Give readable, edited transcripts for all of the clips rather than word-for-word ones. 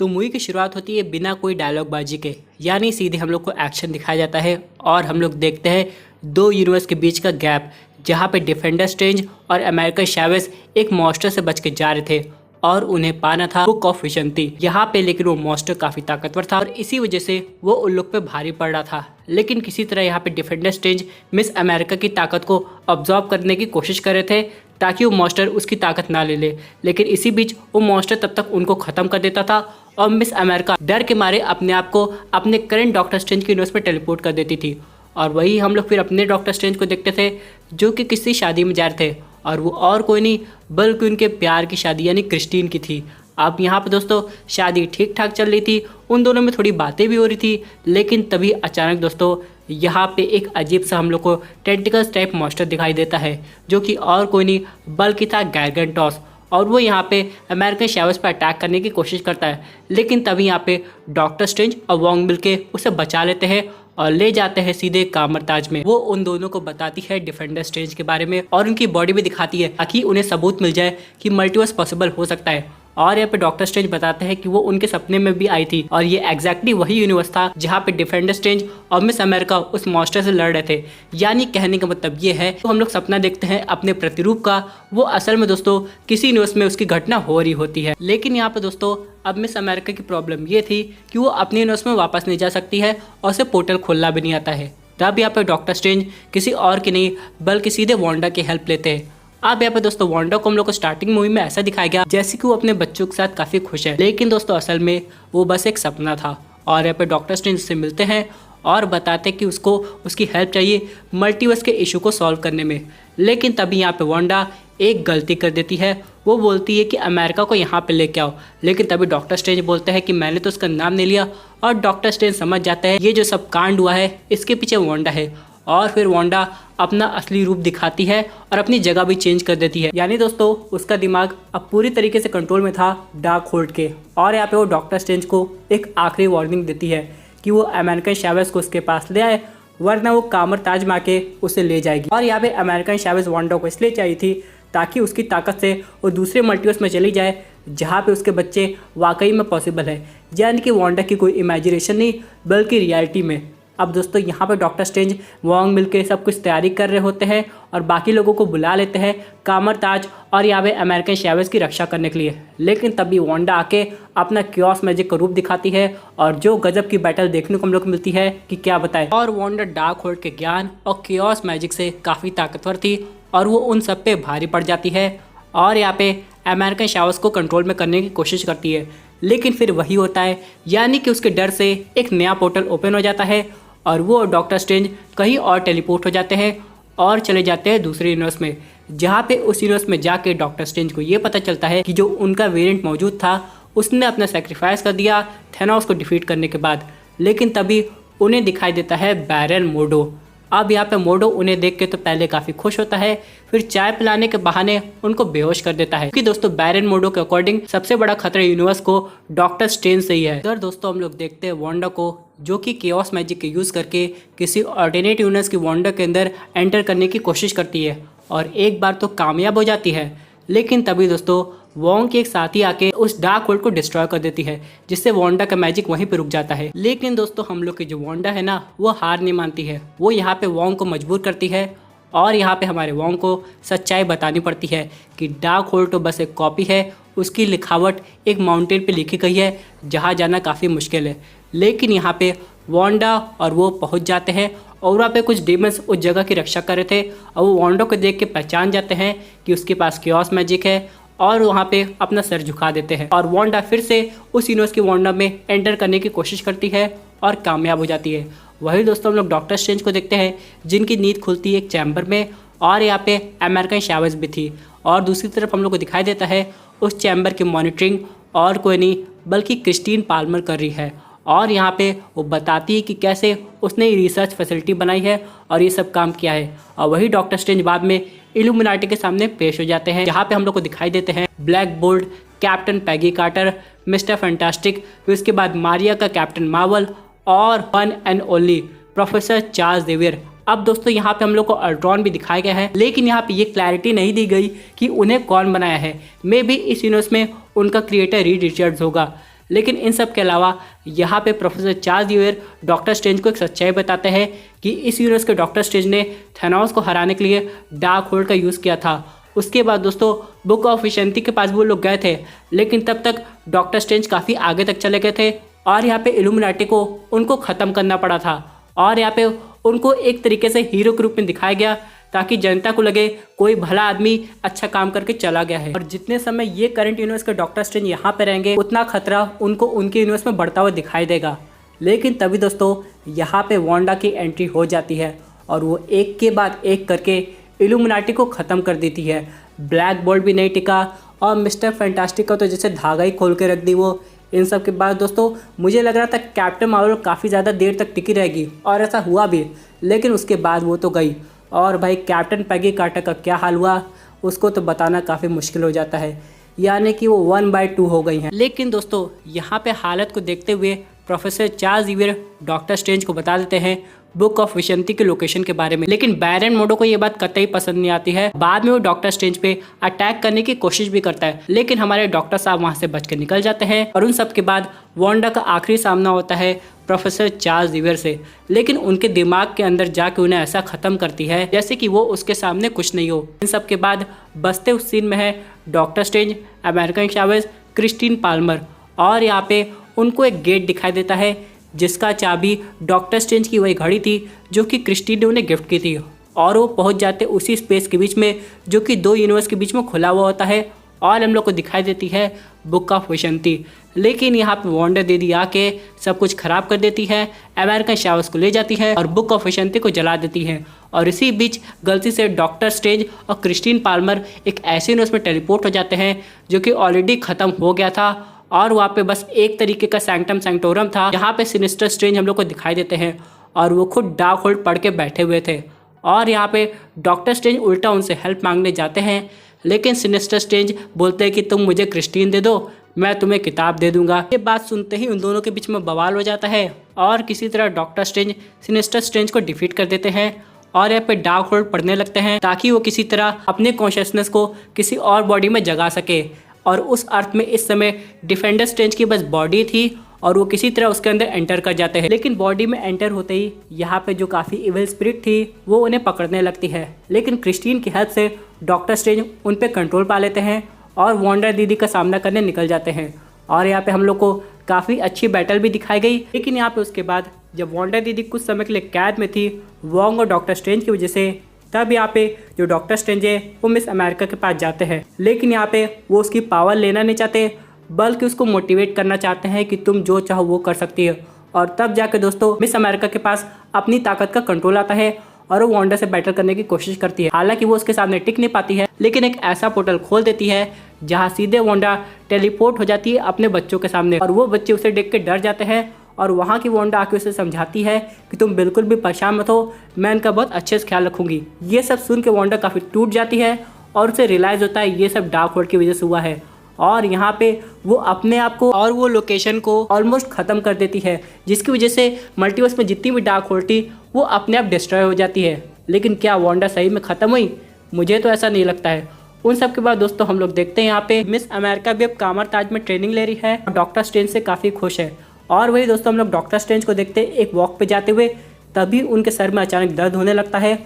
तो मूवी की शुरुआत होती है बिना कोई डायलॉग बाजी के, यानी सीधे हम लोग को एक्शन दिखाया जाता है और हम लोग देखते हैं दो यूनिवर्स के बीच का गैप, जहाँ पे डिफेंडर स्ट्रेंज और अमेरिका चैवेज़ एक मॉन्स्टर से बच के जा रहे थे और उन्हें पाना था बुक ऑफ विजन थी यहाँ पे। लेकिन वो मॉन्स्टर काफ़ी ताकतवर था और इसी वजह से वो उन लोग पे भारी पड़ रहा था। लेकिन किसी तरह यहाँ पे डिफेंडर स्ट्रेंज मिस अमेरिका की ताकत को ऑब्जॉर्व करने की कोशिश कर रहे थे ताकि वो मॉन्स्टर उसकी ताकत ना ले ले। लेकिन इसी बीच वो मॉन्स्टर तब तक उनको ख़त्म कर देता था और मिस अमेरिका डर के मारे अपने आप को अपने करंट डॉक्टर स्ट्रेंज के यूनिवर्स में टेलीपोर्ट कर देती थी। और वही हम लोग फिर अपने डॉक्टर स्ट्रेंज को देखते थे जो कि किसी शादी में जा रहे थे और वो और कोई नहीं बल्कि उनके प्यार की शादी यानी क्रिस्टीन की थी। अब यहाँ पे दोस्तों शादी ठीक ठाक चल रही थी, उन दोनों में थोड़ी बातें भी हो रही थी। लेकिन तभी अचानक दोस्तों यहाँ पे एक अजीब सा हम लोग को टेंटिकल्स टाइप मॉन्स्टर दिखाई देता है जो कि और कोई नहीं बल्कि था गैरगेंटॉस। और वो यहाँ पे अमेरिकन चैवेज़ पर अटैक करने की कोशिश करता है। लेकिन तभी यहाँ पे डॉक्टर स्ट्रेंज और वोंग मिलके उसे बचा लेते हैं और ले जाते हैं सीधे कामरताज में। वो उन दोनों को बताती है डिफेंडर स्ट्रेंज के बारे में और उनकी बॉडी भी दिखाती है ताकि उन्हें सबूत मिल जाए कि मल्टीवर्स पॉसिबल हो सकता है। और यहाँ पे डॉक्टर स्ट्रेंज बताते हैं कि वो उनके सपने में भी आई थी और ये एग्जैक्टली वही यूनिवर्स था जहाँ पे डिफेंडर स्ट्रेंज और मिस अमेरिका उस मॉन्स्टर से लड़ रहे थे। यानी कहने का मतलब ये है तो हम लोग सपना देखते हैं अपने प्रतिरूप का, वो असल में दोस्तों किसी यूनिवर्स में उसकी घटना हो रही होती है। लेकिन यहाँ पे दोस्तों अब मिस अमेरिका की प्रॉब्लम ये थी कि वो अपने यूनिवर्स में वापस नहीं जा सकती है और उसे पोर्टल खोलना भी नहीं आता है। तब यहाँ पे डॉक्टर स्ट्रेंज किसी और की नहीं बल्कि सीधे वांडा की हेल्प लेते हैं। अब यहाँ पे दोस्तों वांडा को हम लोग को स्टार्टिंग मूवी में ऐसा दिखाया गया जैसे कि वो अपने बच्चों के साथ काफ़ी खुश है, लेकिन दोस्तों असल में वो बस एक सपना था। और यहाँ पे डॉक्टर स्ट्रेंज से मिलते हैं और बताते हैं कि उसको उसकी हेल्प चाहिए मल्टीवर्स के इशू को सॉल्व करने में। लेकिन तभी यहाँ पे वांडा एक गलती कर देती है, वो बोलती है कि अमेरिका को यहाँ पे लेके आओ। लेकिन तभी डॉक्टर स्ट्रेंज बोलते हैं कि मैंने तो उसका नाम नहीं लिया और डॉक्टर स्ट्रेंज समझ जाता है ये जो सब कांड हुआ है इसके पीछे वांडा है। और फिर वांडा अपना असली रूप दिखाती है और अपनी जगह भी चेंज कर देती है। यानी दोस्तों उसका दिमाग अब पूरी तरीके से कंट्रोल में था डार्क होल्ड के। और यहाँ पे वो डॉक्टर स्ट्रेंज को एक आखिरी वार्निंग देती है कि वो अमेरिकन चैवेज़ को उसके पास ले आए वरना वो कामरताज में आके उसे ले जाएगी। और यहाँ पे अमेरिकन चैवेज़ वांडा को इसलिए चाहिए थी ताकि उसकी ताकत से वो दूसरे मल्टीवर्स में चली जाए जहाँ पे उसके बच्चे वाकई में पॉसिबल है, यानी कि वांडा की कोई इमेजिनेशन नहीं बल्कि रियलिटी में। अब दोस्तों यहाँ पे डॉक्टर स्ट्रेंज वोंग मिलके सब कुछ तैयारी कर रहे होते हैं और बाकी लोगों को बुला लेते हैं कामरताज और यहाँ पे अमेरिकन चैवेज़ की रक्षा करने के लिए। लेकिन तभी वांडा आके अपना क्योस मैजिक का रूप दिखाती है और जो गजब की बैटल देखने को हम लोग को मिलती है कि क्या बताएं। और वांडा डार्क होल्ड के ज्ञान और क्योस मैजिक से काफ़ी ताकतवर थी और वो उन सब पे भारी पड़ जाती है और यहाँ पे अमेरिकन चैवेज़ को कंट्रोल में करने की कोशिश करती है। लेकिन फिर वही होता है, यानी कि उसके डर से एक नया पोर्टल ओपन हो जाता है और वो डॉक्टर स्ट्रेंज कहीं और टेलीपोर्ट हो जाते हैं और चले जाते हैं दूसरे यूनिवर्स में, जहाँ पे उस यूनिवर्स में जाके डॉक्टर स्ट्रेंज को ये पता चलता है कि जो उनका वेरिएंट मौजूद था उसने अपना सेक्रीफाइस कर दिया थैनोस को डिफीट करने के बाद। लेकिन तभी उन्हें दिखाई देता है बैरन मोर्डो। अब यहाँ पे मोर्डो उन्हें देख के तो पहले काफ़ी खुश होता है, फिर चाय पिलाने के बहाने उनको बेहोश कर देता है। क्योंकि दोस्तों बैरन मोर्डो के अकॉर्डिंग सबसे बड़ा खतरा यूनिवर्स को डॉक्टर स्ट्रेंज से ही है। इधर दोस्तों हम लोग देखते हैं वांडा को जो कि केओस मैजिक के यूज़ करके किसी ऑल्टरनेट यूनिवर्स की वांडा के अंदर एंटर करने की कोशिश करती है और एक बार तो कामयाब हो जाती है। लेकिन तभी दोस्तों वोंग की एक साथी आके उस डार्क होल्ड को डिस्ट्रॉय कर देती है जिससे वांडा का मैजिक वहीं पे रुक जाता है। लेकिन दोस्तों हम लोग की जो वांडा है ना वो हार नहीं मानती है, वो यहाँ पे वोंग को मजबूर करती है और यहाँ पे हमारे वोंग को सच्चाई बतानी पड़ती है कि डार्क होल्ड तो बस एक कॉपी है, उसकी लिखावट एक माउंटेन पे लिखी गई है जहाँ जाना काफ़ी मुश्किल है। लेकिन यहाँ पे वांडा और वो पहुँच जाते हैं और वहाँ पे कुछ डीमंस उस जगह की रक्षा कर रहे थे और वो वांडा को देख के पहचान जाते हैं कि उसके पास क्योस मैजिक है और वहाँ पे अपना सर झुका देते हैं। और वांडा फिर से उस यूनिवर्स की वांडा में एंटर करने की कोशिश करती है और कामयाब हो जाती है। वही दोस्तों हम लोग डॉक्टर स्ट्रेंज को देखते हैं जिनकी नींद खुलती है एक चैम्बर में और यहाँ पे अमेरिकन चैवेज़ भी थी। और दूसरी तरफ हम लोग को दिखाई देता है उस चैम्बर की मॉनिटरिंग और कोई नहीं बल्कि क्रिस्टीन पाल्मर कर रही है। और यहाँ पे वो बताती है कि कैसे उसने रिसर्च फैसिलिटी बनाई है और ये सब काम किया है। और वही डॉक्टर स्ट्रेंज बाद में इल्यूमिनाटी के सामने पेश हो जाते हैं जहाँ पे हम लोग को दिखाई देते हैं Black Bolt, Captain Peggy Carter, Mister Fantastic, फिर उसके बाद मारिया का कैप्टन मार्वल और one and only professor Charles Xavier. अब दोस्तों यहाँ पे हम लोग को अल्ट्रॉन भी दिखाया गया है, लेकिन यहाँ पे ये क्लैरिटी नहीं दी गई कि उन्हें कौन बनाया है। मे बी इस यूनिवर्स में उनका क्रिएटर रीड रिचर्ड्स होगा, लेकिन इन सब के अलावा यहाँ पे professor Charles Xavier doctor strange को एक सच्चाई बताते हैं कि इस यूनिवर्स के डॉक्टर स्ट्रेंज ने थैनोस को हराने के लिए डार्क होल्ड का यूज़ किया था। उसके बाद दोस्तों बुक ऑफ विशंति के पास भी वो लोग गए थे, लेकिन तब तक डॉक्टर स्ट्रेंज काफ़ी आगे तक चले गए थे और यहाँ पे इल्यूमिनाटी को उनको ख़त्म करना पड़ा था। और यहाँ पे उनको एक तरीके से हीरो के रूप में दिखाया गया ताकि जनता को लगे कोई भला आदमी अच्छा काम करके चला गया है। और जितने समय ये करंट यूनिवर्स के डॉक्टर स्ट्रेंज यहाँ पे रहेंगे उतना खतरा उनको उनके यूनिवर्स में बढ़ता हुआ दिखाई देगा। लेकिन तभी दोस्तों यहाँ पे वांडा की एंट्री हो जाती है और वो एक के बाद एक करके इल्यूमिनाटी को ख़त्म कर देती है। ब्लैक बोल्ट भी नहीं टिका और मिस्टर फैंटास्टिक का तो जैसे धागा ही खोल के रख दी वो। इन सब के बाद दोस्तों मुझे लग रहा था कैप्टन मार्वल काफ़ी ज़्यादा देर तक टिकी रहेगी और ऐसा हुआ भी, लेकिन उसके बाद वो तो गई। और भाई कैप्टन पैगी कार्टर का क्या हाल हुआ उसको तो बताना काफ़ी मुश्किल हो जाता है, यानी कि वो 1/2 हो गई हैं। लेकिन दोस्तों यहाँ पे हालत को देखते हुए professor Charles Xavier doctor strange को बता देते हैं बुक ऑफ विशंति के लोकेशन के बारे में। लेकिन बैरन मोडो को ये बात कतई पसंद नहीं आती है। बाद में वो डॉक्टर स्ट्रेंज पे अटैक करने की कोशिश भी करता है, लेकिन हमारे डॉक्टर साहब वहाँ से बच के निकल जाते हैं। और उन सब के बाद वांडा का आखिरी सामना होता है प्रोफेसर चार्ल्स ज़ेवियर से, लेकिन उनके दिमाग के अंदर जाके उन्हें ऐसा ख़त्म करती है जैसे कि वो उसके सामने कुछ नहीं हो। इन सब के बाद बसते उस सीन में है Doctor Strange, America Chavez, Christine Palmer. और यहाँ पे उनको एक गेट दिखाई देता है जिसका चाबी डॉक्टर स्ट्रेंज की वही घड़ी थी जो कि क्रिस्टीन ने उन्हें गिफ्ट की थी। और वो पहुंच जाते उसी स्पेस के बीच में जो कि 2 यूनिवर्स के बीच में खुला हुआ होता है और हम लोग को दिखाई देती है बुक ऑफ विशंति। लेकिन यहाँ पे वांडा दीदी आके सब कुछ खराब कर देती है, अमेरिकन चैवेज़ को ले जाती है और बुक ऑफ विशंति को जला देती है। और इसी बीच गलती से डॉक्टर स्ट्रेंज और क्रिस्टीन पाल्मर एक ऐसे यूनिवर्स में टेलीपोर्ट हो जाते हैं जो कि ऑलरेडी ख़त्म हो गया था और वहाँ पे बस एक तरीके का सैंक्टम सैंक्टोरम था। यहाँ पे सिनिस्टर स्ट्रेंज हम लोग को दिखाई देते हैं और वो खुद डार्क होल्ड पढ़ के बैठे हुए थे। और यहाँ पे डॉक्टर स्ट्रेंज उल्टा उनसे हेल्प मांगने जाते हैं, लेकिन सिनिस्टर स्ट्रेंज बोलते हैं कि तुम मुझे क्रिस्टीन दे दो, मैं तुम्हें किताब दे दूंगा। ये बात सुनते ही उन दोनों के बीच में बवाल हो जाता है और किसी तरह डॉक्टर स्ट्रेंज सिनिस्टर स्ट्रेंज को डिफीट कर देते हैं और यहाँ पे डार्क होल्ड पढ़ने लगते हैं ताकि वो किसी तरह अपने कॉन्शियसनेस को किसी और बॉडी में जगा सके। और उस अर्थ में इस समय डिफेंडर स्ट्रेंज की बस बॉडी थी और वो किसी तरह उसके अंदर एंटर कर जाते हैं। लेकिन बॉडी में एंटर होते ही यहाँ पे जो काफ़ी इविल स्पिरिट थी वो उन्हें पकड़ने लगती है, लेकिन क्रिस्टीन की हेल्प से डॉक्टर स्ट्रेंज उन पे कंट्रोल पा लेते हैं और वांडा दीदी का सामना करने निकल जाते हैं। और यहाँ पे हम लोग को काफ़ी अच्छी बैटल भी दिखाई गई। लेकिन यहाँ पे उसके बाद जब वांडा दीदी कुछ समय के लिए कैद में थी वोंग और डॉक्टर स्ट्रेंज की वजह से, तब यहाँ पे जो डॉक्टर स्ट्रेंज है वो मिस अमेरिका के पास जाते हैं। लेकिन यहाँ पे वो उसकी पावर लेना नहीं चाहते बल्कि उसको मोटिवेट करना चाहते हैं कि तुम जो चाहो वो कर सकती है। और तब जाके दोस्तों मिस अमेरिका के पास अपनी ताकत का कंट्रोल आता है और वो वांडा से बैटल करने की कोशिश करती है। हालांकि वो उसके सामने टिक नहीं पाती है, लेकिन एक ऐसा पोर्टल खोल देती है जहाँ सीधे वांडा टेलीपोर्ट हो जाती है अपने बच्चों के सामने और वो बच्चे उसे देख के डर जाते हैं। और वहाँ की वांडा आके उसे समझाती है कि तुम बिल्कुल भी परेशान मत हो, मैं इनका बहुत अच्छे से ख्याल रखूंगी। ये सब सुन के वांडा काफ़ी टूट जाती है और उसे रियलाइज़ होता है ये सब डार्क होल्ड की वजह से हुआ है। और यहाँ पे वो अपने आप को और वो लोकेशन को ऑलमोस्ट ख़त्म कर देती है, जिसकी वजह से मल्टीवर्स में जितनी भी डार्क होल्ड थी वो अपने आप डिस्ट्रॉय हो जाती है। लेकिन क्या वांडा सही में ख़त्म हुई? मुझे तो ऐसा नहीं लगता है। उन सब के बाद दोस्तों हम लोग देखते हैं यहाँ पे मिस अमेरिका भी अब कामर ताज में ट्रेनिंग ले रही है और डॉक्टर स्ट्रेंज से काफ़ी खुश है। और वही दोस्तों हम लोग डॉक्टर स्ट्रेंज को देखते हैं एक वॉक पे जाते हुए, तभी उनके सर में अचानक दर्द होने लगता है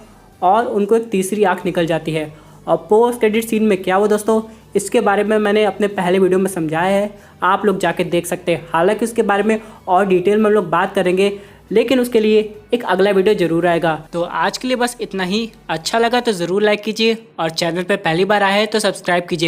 और उनको एक तीसरी आंख निकल जाती है। और पोस्ट क्रेडिट सीन में क्या हुआ दोस्तों, इसके बारे में मैंने अपने पहले वीडियो में समझाया है, आप लोग जाके देख सकते हैं। हालांकि उसके बारे में और डिटेल में हम लोग बात करेंगे, लेकिन उसके लिए एक अगला वीडियो जरूर आएगा। तो आज के लिए बस इतना ही। अच्छा लगा तो ज़रूर लाइक कीजिए और चैनल पर पहली बार आए हैं तो सब्सक्राइब कीजिए।